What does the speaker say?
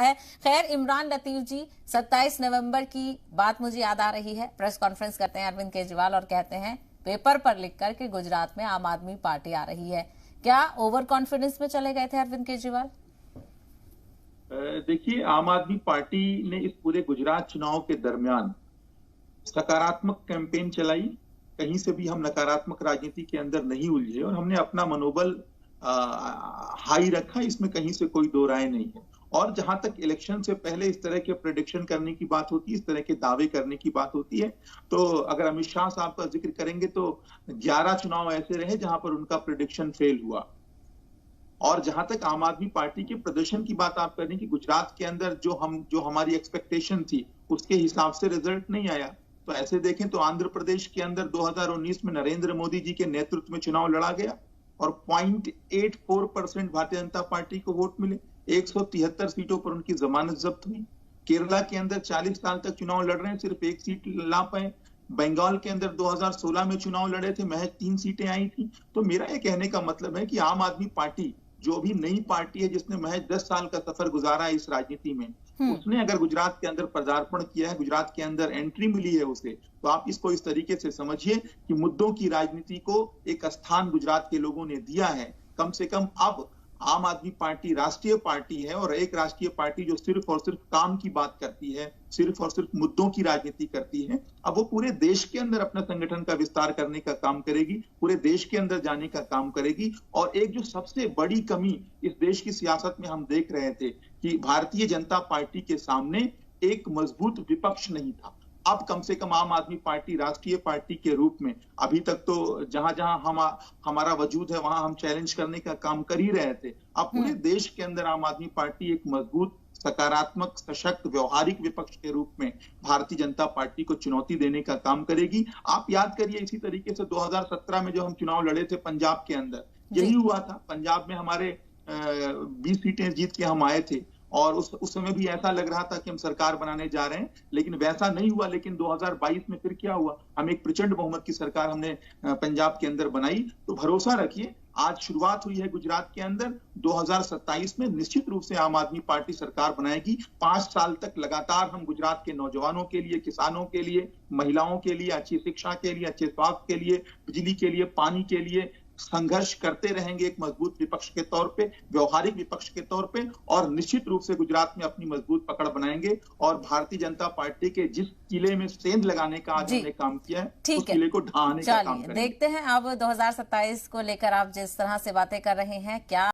है। खैर, इमरान लतीफ जी, 27 नवंबर की बात मुझे याद आ रही है। प्रेस कॉन्फ्रेंस करते हैं अरविंद केजरीवाल और कहते हैं पेपर पर लिखकर कि गुजरात में आम आदमी पार्टी आ रही है। क्या ओवर कॉन्फिडेंस में चले गए थे अरविंद केजरीवाल? देखिए, आम आदमी पार्टी ने इस पूरे गुजरात चुनाव के दरमियान सकारात्मक कैंपेन चलाई। कहीं से भी हम नकारात्मक राजनीति के अंदर नहीं उलझे और हमने अपना मनोबल हाई रखा। इसमें कहीं से कोई दो राय नहीं है। और जहां तक इलेक्शन से पहले इस तरह के प्रेडिक्शन करने की बात होती है, इस तरह के दावे करने की बात होती है, तो अगर अमित शाह साहब का जिक्र करेंगे तो 11 चुनाव ऐसे रहे जहां पर उनका प्रेडिक्शन फेल हुआ। और जहां तक आम आदमी पार्टी के प्रदर्शन की बात आप करें कि गुजरात के अंदर जो हमारी एक्सपेक्टेशन थी उसके हिसाब से रिजल्ट नहीं आया, तो ऐसे देखें तो आंध्र प्रदेश के अंदर 2019 में नरेंद्र मोदी जी के नेतृत्व में चुनाव लड़ा गया और 0.84% भारतीय जनता पार्टी को वोट मिले। 173 सीटों पर उनकी जमानत जब्त हुई। केरला के अंदर 40 साल तक चुनाव लड़ रहे हैं, सिर्फ एक सीट ला पाए। बंगाल के अंदर 2016 में चुनाव लड़े थे, महज 3 सीटें आई थी। तो मेरा ये कहने का मतलब है कि आम आदमी पार्टी जो भी नई पार्टी है, जिसने महज 10 साल का सफर गुजारा है इस राजनीति में, उसने अगर गुजरात के अंदर पदार्पण किया है, गुजरात के अंदर एंट्री मिली है उसे, तो आप इसको इस तरीके से समझिए कि मुद्दों की राजनीति को एक स्थान गुजरात के लोगों ने दिया है। कम से कम अब आम आदमी पार्टी राष्ट्रीय पार्टी है और एक राष्ट्रीय पार्टी जो सिर्फ और सिर्फ काम की बात करती है, सिर्फ और सिर्फ मुद्दों की राजनीति करती है। अब वो पूरे देश के अंदर अपने संगठन का विस्तार करने का काम करेगी, पूरे देश के अंदर जाने का काम करेगी। और एक जो सबसे बड़ी कमी इस देश की सियासत में हम देख रहे थे कि भारतीय जनता पार्टी के सामने एक मजबूत विपक्ष नहीं था। अब कम से कम आम आदमी पार्टी राष्ट्रीय पार्टी के रूप में, अभी तक तो जहां जहां हमारा वजूद है वहां हम चैलेंज करने का काम कर ही रहे थे। अब पूरे देश के अंदर आम आदमी पार्टी एक मजबूत, सकारात्मक, सशक्त, व्यवहारिक विपक्ष के रूप में भारतीय जनता पार्टी को चुनौती देने का काम करेगी। आप याद करिए, इसी तरीके से 2017 में जो हम चुनाव लड़े थे पंजाब के अंदर, यही हुआ था। पंजाब में हमारे 20 सीटें जीत के हम आए थे और उस समय भी ऐसा लग रहा था कि हम सरकार बनाने जा रहे हैं, लेकिन वैसा नहीं हुआ। लेकिन 2022 में फिर क्या हुआ, हम एक प्रचंड बहुमत की सरकार हमने पंजाब के अंदर बनाई। तो भरोसा रखिए, आज शुरुआत हुई है गुजरात के अंदर, 2027 में निश्चित रूप से आम आदमी पार्टी सरकार बनाएगी। 5 साल तक लगातार हम गुजरात के नौजवानों के लिए, किसानों के लिए, महिलाओं के लिए, अच्छी शिक्षा के लिए, अच्छे स्वास्थ्य के लिए, बिजली के लिए, पानी के लिए संघर्ष करते रहेंगे, एक मजबूत विपक्ष के तौर पे, व्यवहारिक विपक्ष के तौर पे। और निश्चित रूप से गुजरात में अपनी मजबूत पकड़ बनाएंगे और भारतीय जनता पार्टी के जिस किले में सेंध लगाने का आज हमने काम किया है, उस किले को ढहाने का काम करेंगे। देखते हैं अब 2027 को लेकर आप जिस तरह से बातें कर रहे हैं, क्या